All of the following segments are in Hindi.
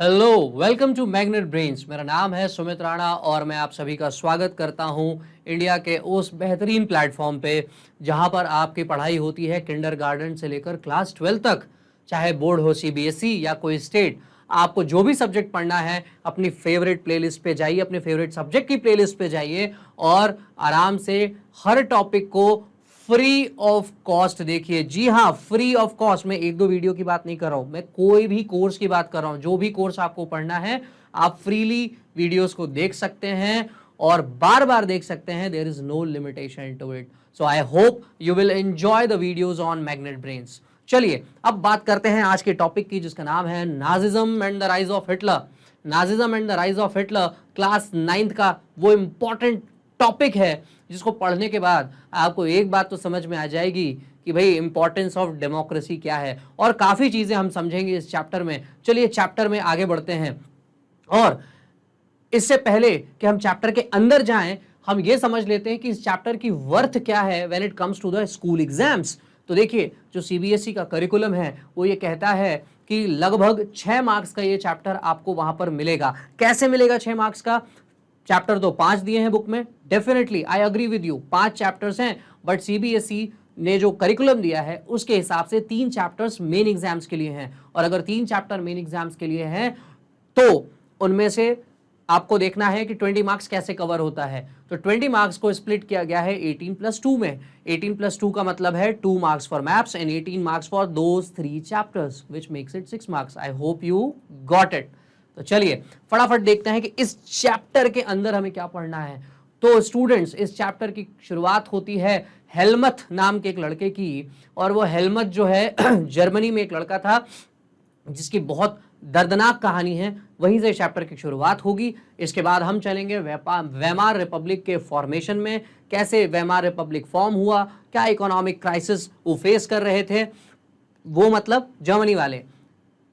Hello, welcome to Magnet Brains. मेरा नाम है सुमित राणा और मैं आप सभी का स्वागत करता हूं इंडिया के उस बेहतरीन प्लेटफॉर्म पे जहां पर आपकी पढ़ाई होती है किंडरगार्टन से लेकर क्लास 12 तक। चाहे बोर्ड हो, सीबीएसई या कोई स्टेट, आपको जो भी सब्जेक्ट पढ़ना है अपनी फेवरेट प्लेलिस्ट पे जाइए, अपने फेवरेट सब्जेक्ट की प्लेलिस्ट पे जाइए और आराम से हर टॉपिक को फ्री ऑफ कॉस्ट देखिए। जी हाँ, फ्री ऑफ कॉस्ट। मैं एक दो वीडियो की बात नहीं कर रहा हूं, मैं कोई भी कोर्स की बात कर रहा हूं। जो भी कोर्स आपको पढ़ना है आप फ्रीली वीडियोस को देख सकते हैं और बार बार देख सकते हैं। There is no limitation to it. So I hope you will enjoy the videos on Magnet Brains. चलिए अब बात करते हैं आज के टॉपिक की, जिसका नाम है Nazism and the rise of Hitler. Nazism and the rise of Hitler class 9th का वो इंपॉर्टेंट टॉपिक है जिसको पढ़ने के बाद आपको एक बात तो समझ में आ जाएगी कि भाई इंपॉर्टेंस ऑफ डेमोक्रेसी क्या है, और काफी चीजें हम समझेंगे इस चैप्टर में। चलिए चैप्टर में आगे बढ़ते हैं, और इससे पहले कि हम चैप्टर के अंदर जाएं हम ये समझ लेते हैं कि इस चैप्टर की वर्थ क्या है when it comes to the school exams. तो देखिए, जो सीबीएसई का करिकुलम है वो ये कहता है कि लगभग 6 मार्क्स का ये चैप्टर आपको वहां पर मिलेगा। कैसे मिलेगा 6 मार्क्स का? चैप्टर तो 5 दिए हैं बुक में, definitely I agree with you, 5 chapters हैं, बट सीबीएसई ने जो करिकुलम दिया है उसके हिसाब से 3 चैप्टर्स मेन एग्जाम्स के लिए हैं। और अगर 3 चैप्टर मेन एग्जाम्स के लिए हैं तो उनमें से आपको देखना है कि 20 मार्क्स कैसे कवर होता है। तो 20 मार्क्स को स्प्लिट किया गया है 18+2 में। 18+2 का मतलब है 2 marks for maths and 18 marks for those 3 chapters, which makes it 6 marks. I hope you got it. तो चलिए फटाफट देखते हैं कि इस चैप्टर के अंदर हमें क्या पढ़ना है। तो स्टूडेंट्स, इस चैप्टर की शुरुआत होती है हेलमथ नाम के एक लड़के की, और वो हेलमथ जो है जर्मनी में एक लड़का था जिसकी बहुत दर्दनाक कहानी है। वहीं से चैप्टर की शुरुआत होगी। इसके बाद हम चलेंगे वेमार रिपब्लिक के फॉर्मेशन में, कैसे वेमार रिपब्लिक फॉर्म हुआ, क्या इकोनॉमिक क्राइसिस वो फेस कर रहे थे, वो मतलब जर्मनी वाले।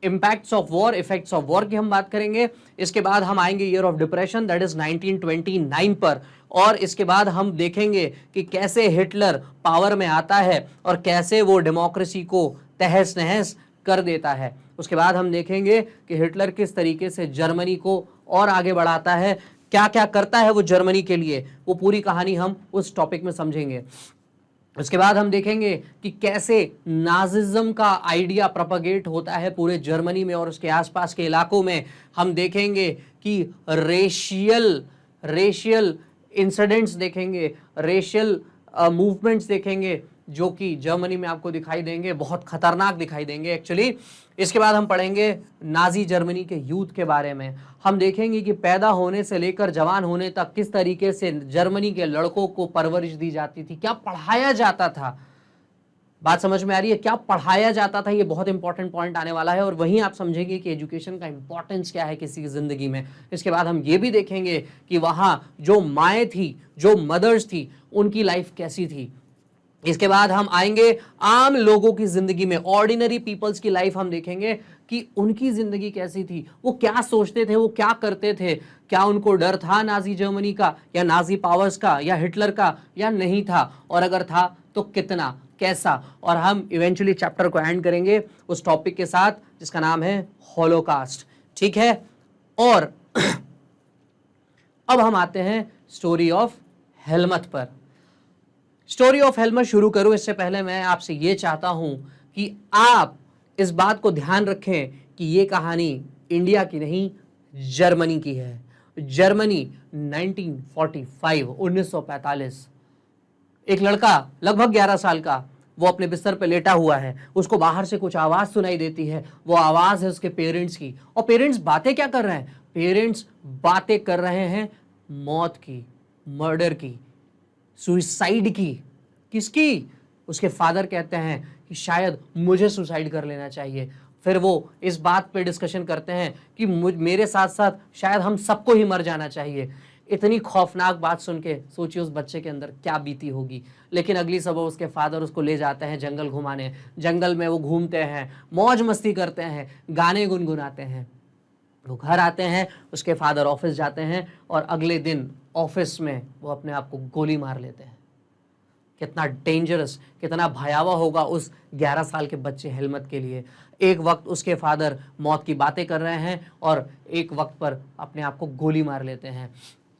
Impacts of war, effects of war की हम बात करेंगे। इसके बाद हम आएंगे year of depression, that is 1929 पर, और इसके बाद हम देखेंगे कि कैसे हिटलर पावर में आता है और कैसे वो डेमोक्रेसी को तहस नहस कर देता है। उसके बाद हम देखेंगे कि हिटलर किस तरीके से जर्मनी को और आगे बढ़ाता है, क्या क्या करता है वो जर्मनी के लिए, वो पूरी कहानी हम उस टॉपिक में समझेंगे। उसके बाद हम देखेंगे कि कैसे नाजिज्म का आइडिया प्रोपगेट होता है पूरे जर्मनी में और उसके आसपास के इलाकों में। हम देखेंगे कि रेशियल इंसिडेंट्स देखेंगे, रेशियल मूवमेंट्स देखेंगे जो कि जर्मनी में आपको दिखाई देंगे, बहुत खतरनाक दिखाई देंगे एक्चुअली। इसके बाद हम पढ़ेंगे नाजी जर्मनी के यूथ के बारे में। हम देखेंगे कि पैदा होने से लेकर जवान होने तक किस तरीके से जर्मनी के लड़कों को परवरिश दी जाती थी, क्या पढ़ाया जाता था। बात समझ में आ रही है? क्या पढ़ाया जाता था, ये बहुत इंपॉर्टेंट पॉइंट आने वाला है, और वहीं आप समझेंगे कि एजुकेशन का इंपॉर्टेंस क्या है किसी की जिंदगी में। इसके बाद हम ये भी देखेंगे कि वहां जो माएँ थी, जो मदर्स थी, उनकी लाइफ कैसी थी। इसके बाद हम आएंगे आम लोगों की जिंदगी में, ऑर्डिनरी पीपल्स की लाइफ हम देखेंगे कि उनकी जिंदगी कैसी थी, वो क्या सोचते थे, वो क्या करते थे, क्या उनको डर था नाजी जर्मनी का या नाजी पावर्स का या हिटलर का, या नहीं था, और अगर था तो कितना, कैसा। और हम इवेंचुअली चैप्टर को एंड करेंगे उस टॉपिक के साथ जिसका नाम है हॉलोकास्ट। ठीक है, और अब हम आते हैं स्टोरी ऑफ हेलमथ पर। स्टोरी ऑफ हेलमथ शुरू करूं इससे पहले मैं आपसे यह चाहता हूं कि आप इस बात को ध्यान रखें कि यह कहानी इंडिया की नहीं, जर्मनी की है। जर्मनी 1945 एक लड़का लगभग 11 साल का, वो अपने बिस्तर पे लेटा हुआ है, उसको बाहर से कुछ आवाज सुनाई देती है। वो आवाज है उसके पेरेंट्स की, और पेरेंट्स बातें क्या कर रहे हैं? पेरेंट्स बातें कर रहे हैं मौत की, मर्डर की, सुसाइड की। किसकी? उसके फादर कहते हैं कि शायद मुझे सुसाइड कर लेना चाहिए। फिर वो इस बात पे डिस्कशन करते हैं कि मेरे साथ साथ शायद हम सबको ही मर जाना चाहिए। इतनी खौफनाक बात सुन के सोचिए उस बच्चे के अंदर क्या बीती होगी। लेकिन अगली सुबह उसके फादर उसको ले जाते हैं जंगल घुमाने। जंगल में वो घूमते हैं, मौज मस्ती करते हैं, गाने गुनगुनाते हैं। वो घर आते हैं, उसके फादर ऑफिस जाते हैं, और अगले दिन ऑफिस में वो अपने आप को गोली मार लेते हैं। कितना डेंजरस, कितना भयावह होगा उस 11 साल के बच्चे हेलमथ के लिए। एक वक्त उसके फादर मौत की बातें कर रहे हैं और एक वक्त पर अपने आप को गोली मार लेते हैं।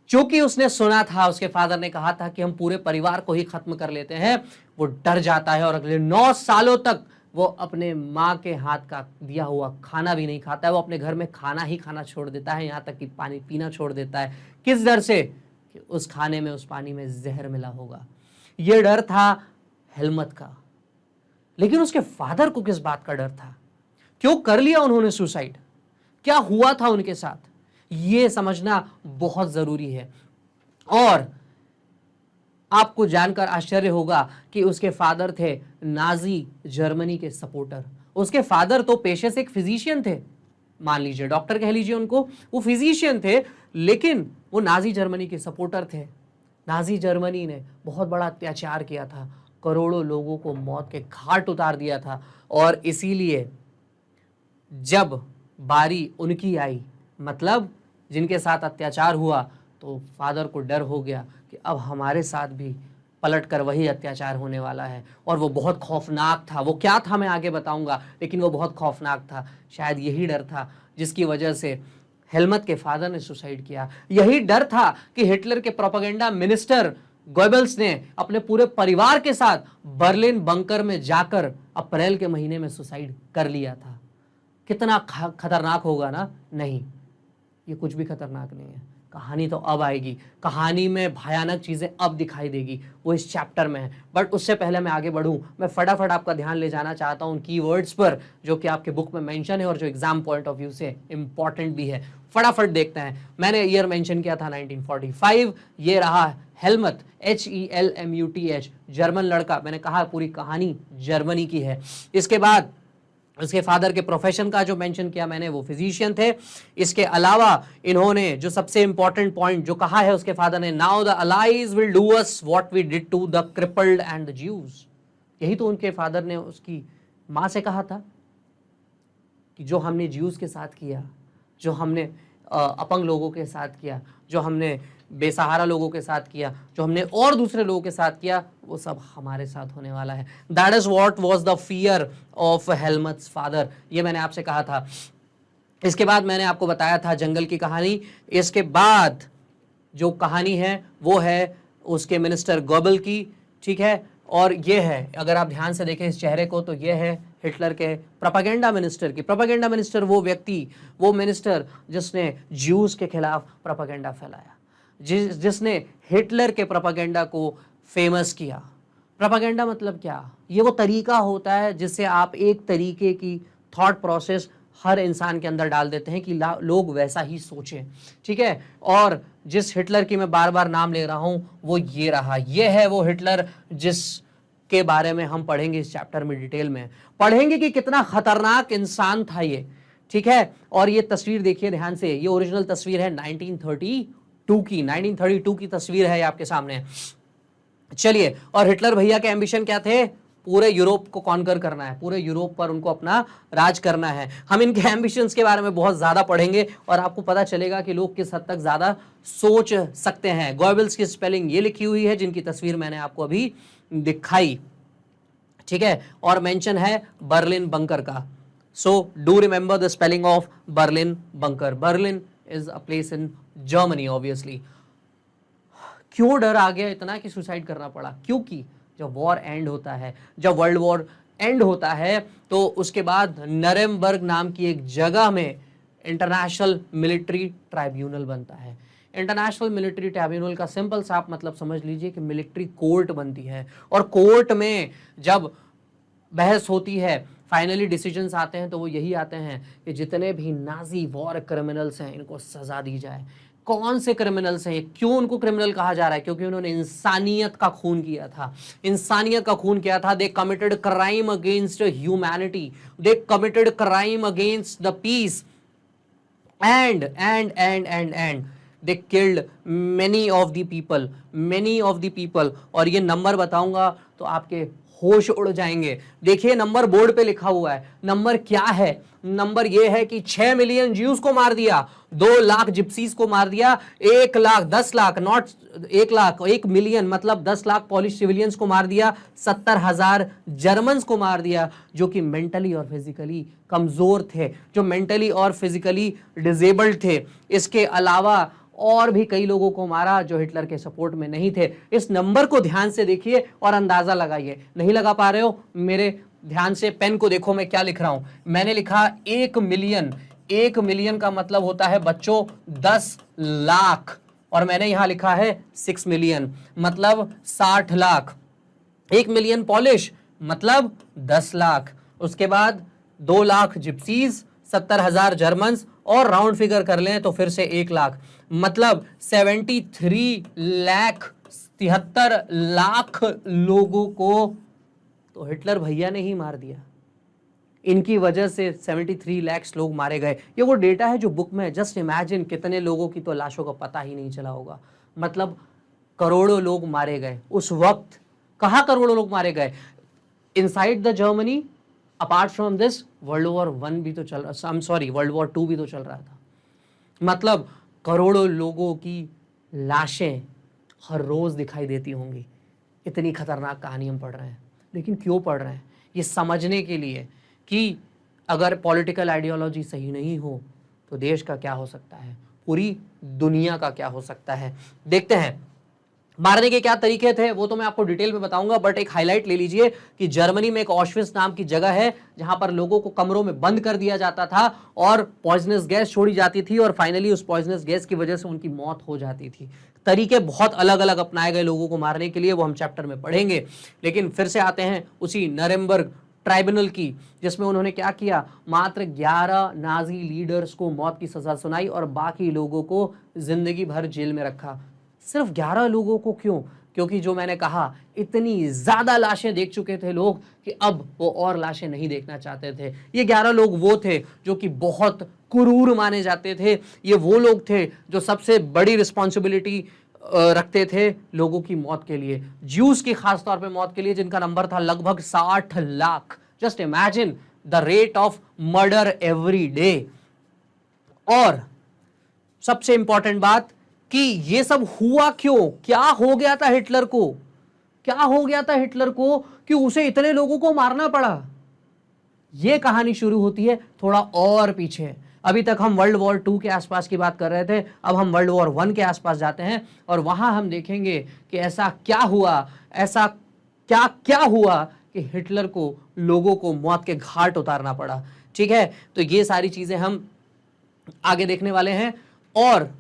क्योंकि उसने सुना था, उसके फादर ने कहा था कि हम पूरे परिवार को ही खत्म कर लेते हैं, वो डर जाता है और अगले 9 सालों तक वो अपने माँ के हाथ का दिया हुआ खाना भी नहीं खाता है। वो अपने घर में खाना ही खाना छोड़ देता है, यहाँ तक कि पानी पीना छोड़ देता है। किस डर से? कि उस खाने में, उस पानी में जहर मिला होगा। ये डर था हेलमत का। लेकिन उसके फादर को किस बात का डर था? क्यों कर लिया उन्होंने सुसाइड? क्या हुआ था उनके साथ? ये समझना बहुत जरूरी है। और आपको जानकर आश्चर्य होगा कि उसके फादर थे नाजी जर्मनी के सपोर्टर। उसके फादर तो पेशे से एक फिजिशियन थे, मान लीजिए डॉक्टर कह लीजिए उनको, वो फिजिशियन थे, लेकिन वो नाजी जर्मनी के सपोर्टर थे। नाजी जर्मनी ने बहुत बड़ा अत्याचार किया था, करोड़ों लोगों को मौत के घाट उतार दिया था। और इसीलिए जब बारी उनकी आई, मतलब जिनके साथ अत्याचार हुआ, तो फादर को डर हो गया कि अब हमारे साथ भी पलट कर वही अत्याचार होने वाला है। और वो बहुत खौफनाक था। वो क्या था मैं आगे बताऊंगा, लेकिन वो बहुत खौफनाक था। शायद यही डर था जिसकी वजह से हेलमत के फादर ने सुसाइड किया। यही डर था कि हिटलर के प्रोपेगेंडा मिनिस्टर गोएबल्स ने अपने पूरे परिवार के साथ बर्लिन बंकर में जाकर अप्रैल के महीने में सुसाइड कर लिया था। कितना खतरनाक होगा ना? नहीं, ये कुछ भी खतरनाक नहीं है। कहानी तो अब आएगी, कहानी में भयानक चीजें अब दिखाई देगी, वो इस चैप्टर में है। बट उससे पहले मैं आगे बढ़ूं, मैं फटाफट आपका ध्यान ले जाना चाहता हूं उन कीवर्ड्स पर जो कि आपके बुक में मेंशन है और जो एग्जाम पॉइंट ऑफ व्यू से इंपॉर्टेंट भी है। फटाफट देखते हैं। मैंने ईयर मेंशन किया था 1945। ये रहा हेलमत, HELMUTH, जर्मन लड़का। मैंने कहा पूरी कहानी जर्मनी की है। इसके बाद उसके फादर के प्रोफेशन का जो मेंशन किया मैंने, वो फिजिशियन थे। इसके अलावा इन्होंने जो सबसे इंपॉर्टेंट पॉइंट जो कहा है उसके फादर ने, now the allies will do us what we did to the crippled and the Jews. यही तो उनके फादर ने उसकी मां से कहा था कि जो हमने ज्यूज के साथ किया, जो हमने अपंग लोगों के साथ किया, जो हमने बेसहारा लोगों के साथ किया, जो हमने और दूसरे लोगों के साथ किया, वो सब हमारे साथ होने वाला है। That is what was the fear of Helmut's father. ये मैंने आपसे कहा था। इसके बाद मैंने आपको बताया था जंगल की कहानी। इसके बाद जो कहानी है वो है उसके मिनिस्टर गोबल की, ठीक है। और ये है, अगर आप ध्यान से देखें इस चेहरे को, तो ये है हिटलर के प्रोपेगेंडा मिनिस्टर की। प्रोपेगेंडा मिनिस्टर वो व्यक्ति, वो मिनिस्टर जिसने ज्यूज के खिलाफ प्रोपेगेंडा फैलाया, जिसने हिटलर के प्रोपेगेंडा को फेमस किया। प्रोपेगेंडा मतलब क्या? ये वो तरीका होता है जिससे आप एक तरीके की थॉट प्रोसेस हर इंसान के अंदर डाल देते हैं कि लोग वैसा ही सोचें, ठीक है। और जिस हिटलर की मैं बार बार नाम ले रहा हूं वो ये रहा। ये है वो हिटलर जिसके बारे में हम पढ़ेंगे इस चैप्टर में, डिटेल में पढ़ेंगे कि कितना खतरनाक इंसान था ये, ठीक है। और ये तस्वीर देखिए ध्यान से, ये ओरिजिनल तस्वीर है 1932 की तस्वीर है आपके सामने। चलिए, और हिटलर भैया के एम्बिशन क्या थे? पूरे यूरोप को कॉन्कर करना है, पूरे यूरोप पर उनको अपना राज करना है। हम इनके एम्बिशंस के बारे में बहुत ज्यादा पढ़ेंगे और आपको पता चलेगा कि लोग किस हद तक ज्यादा सोच सकते हैं। गोएबल्स की स्पेलिंग ये लिखी हुई है जिनकी तस्वीर मैंने आपको अभी दिखाई, ठीक है। और मेंशन है बर्लिन बंकर का। So do remember the spelling of Berlin bunker. Berlin is a place in Germany obviously. क्यों डर आ गया इतना कि सुसाइड करना पड़ा? क्योंकि जब वॉर एंड होता है, जब वर्ल्ड वॉर एंड होता है, तो उसके बाद नरेमबर्ग नाम की एक जगह में इंटरनेशनल मिलिट्री ट्राइब्यूनल बनता है। इंटरनेशनल मिलिट्री ट्राइब्यूनल का सिंपल सा आप मतलब समझ लीजिए कि मिलिट्री कोर्ट बनती है। और कोर्ट में जब बहस होती है, फाइनली डिसीजंस आते हैं, तो वो यही आते हैं कि जितने भी नाजी वॉर क्रिमिनल्स हैं इनको सजा दी जाए। कौन से क्रिमिनल्स हैं? क्यों उनको क्रिमिनल कहा जा रहा है? क्योंकि उन्होंने इंसानियत का खून किया था। इंसानियत का खून किया था। They committed crime against humanity, they committed crime against the peace and they killed many of the people. और ये नंबर बताऊंगा तो आपके होश उड़ जाएंगे। देखिए नंबर बोर्ड पे लिखा हुआ है, नंबर क्या है? नंबर यह है कि 6 मिलियन ज्यूज को मार दिया, 2 लाख जिप्सीज को मार दिया, 1 लाख 10 लाख नॉट 1 लाख 1 मिलियन मतलब 10 लाख पॉलिश सिविलियंस को मार दिया, 70,000 जर्मन्स को मार दिया जो कि मेंटली और फिजिकली कमजोर थे, जो मेंटली और फिजिकली डिसेबल्ड थे। इसके अलावा और भी कई लोगों को मारा जो हिटलर के सपोर्ट में नहीं थे। इस नंबर को ध्यान से देखिए और अंदाजा लगाइए। नहीं लगा पा रहे हो? मेरे ध्यान से पेन को देखो, मैं क्या लिख रहा हूं। मैंने लिखा 1 मिलियन। 1 मिलियन का मतलब होता है बच्चों 10 लाख, और मैंने यहां लिखा है 6 मिलियन मतलब 60 लाख। 1 मिलियन पॉलिश मतलब 10 लाख, उसके बाद 2 लाख जिप्सीज, 70,000 जर्मन्स, और राउंड फिगर कर लें तो फिर से 1 लाख मतलब 73 लाख 73 लाख लोगों को तो हिटलर भैया ने ही मार दिया। इनकी वजह से 73 लाख लोग मारे गए। ये वो डेटा है जो बुक में है। जस्ट इमेजिन कितने लोगों की तो लाशों का पता ही नहीं चला होगा। मतलब करोड़ों लोग मारे गए उस वक्त। कहां करोड़ों लोग मारे गए? Inside the Germany. Apart from this world war 1 भी तो चल रहा, I am sorry world war 2 भी तो चल रहा था। मतलब करोड़ों लोगों की लाशें हर रोज दिखाई देती होंगी। इतनी खतरनाक कहानी हम पढ़ रहे हैं, लेकिन क्यों पढ़ रहे हैं? ये समझने के लिए कि अगर पॉलिटिकल आइडियोलॉजी सही नहीं हो तो देश का क्या हो सकता है, पूरी दुनिया का क्या हो सकता है। देखते हैं मारने के क्या तरीके थे, वो तो मैं आपको डिटेल में बताऊंगा, बट एक हाईलाइट ले लीजिए कि जर्मनी में एक ऑश्विट्ज़ नाम की जगह है जहां पर लोगों को कमरों में बंद कर दिया जाता था और पॉइजनस गैस छोड़ी जाती थी और फाइनली उस पॉइजनस गैस की वजह से उनकी मौत हो जाती थी। तरीके बहुत अलग अलग अपनाए गए लोगों को मारने के लिए, वो हम चैप्टर में पढ़ेंगे। लेकिन फिर से आते हैं उसी नरेमबर्ग ट्राइब्यूनल की, जिसमें उन्होंने क्या किया, मात्र 11 नाजी लीडर्स को मौत की सजा सुनाई और बाकी लोगों को जिंदगी भर जेल में रखा। सिर्फ 11 लोगों को क्यों? क्योंकि जो मैंने कहा, इतनी ज्यादा लाशें देख चुके थे लोग कि अब वो और लाशें नहीं देखना चाहते थे। ये 11 लोग वो थे जो कि बहुत क्रूर माने जाते थे। ये वो लोग थे जो सबसे बड़ी रिस्पॉन्सिबिलिटी रखते थे लोगों की मौत के लिए, ज्यूस की खास तौर पे मौत के लिए, जिनका नंबर था लगभग 60 lakh. Just imagine the rate of murder every day. और सबसे इंपॉर्टेंट बात कि ये सब हुआ क्यों? क्या हो गया था हिटलर को? क्या हो गया था हिटलर को कि उसे इतने लोगों को मारना पड़ा? यह कहानी शुरू होती है थोड़ा और पीछे। अभी तक हम वर्ल्ड वॉर 2 के आसपास की बात कर रहे थे, अब हम वर्ल्ड वॉर 1 के आसपास जाते हैं और वहां हम देखेंगे कि ऐसा क्या हुआ, ऐसा क्या क्या हुआ कि हिटलर को लोगों को मौत के घाट उतारना पड़ा। ठीक है, तो ये सारी चीजें हम आगे देखने वाले हैं। और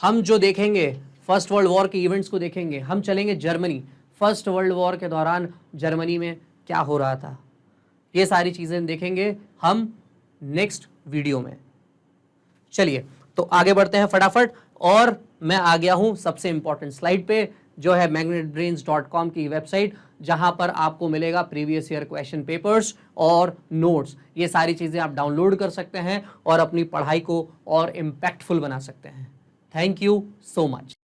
हम जो देखेंगे फर्स्ट वर्ल्ड वॉर के इवेंट्स को देखेंगे। हम चलेंगे जर्मनी, फर्स्ट वर्ल्ड वॉर के दौरान जर्मनी में क्या हो रहा था, ये सारी चीजें देखेंगे हम नेक्स्ट वीडियो में। चलिए तो आगे बढ़ते हैं फटाफट, और मैं आ गया हूं सबसे इंपॉर्टेंट स्लाइड पे, जो है magnetbrains.com की वेबसाइट, जहां पर आपको मिलेगा प्रीवियस ईयर क्वेश्चन पेपर्स और नोट्स। ये सारी चीजें आप डाउनलोड कर सकते हैं और अपनी पढ़ाई को और इम्पैक्टफुल बना सकते हैं। Thank you so much.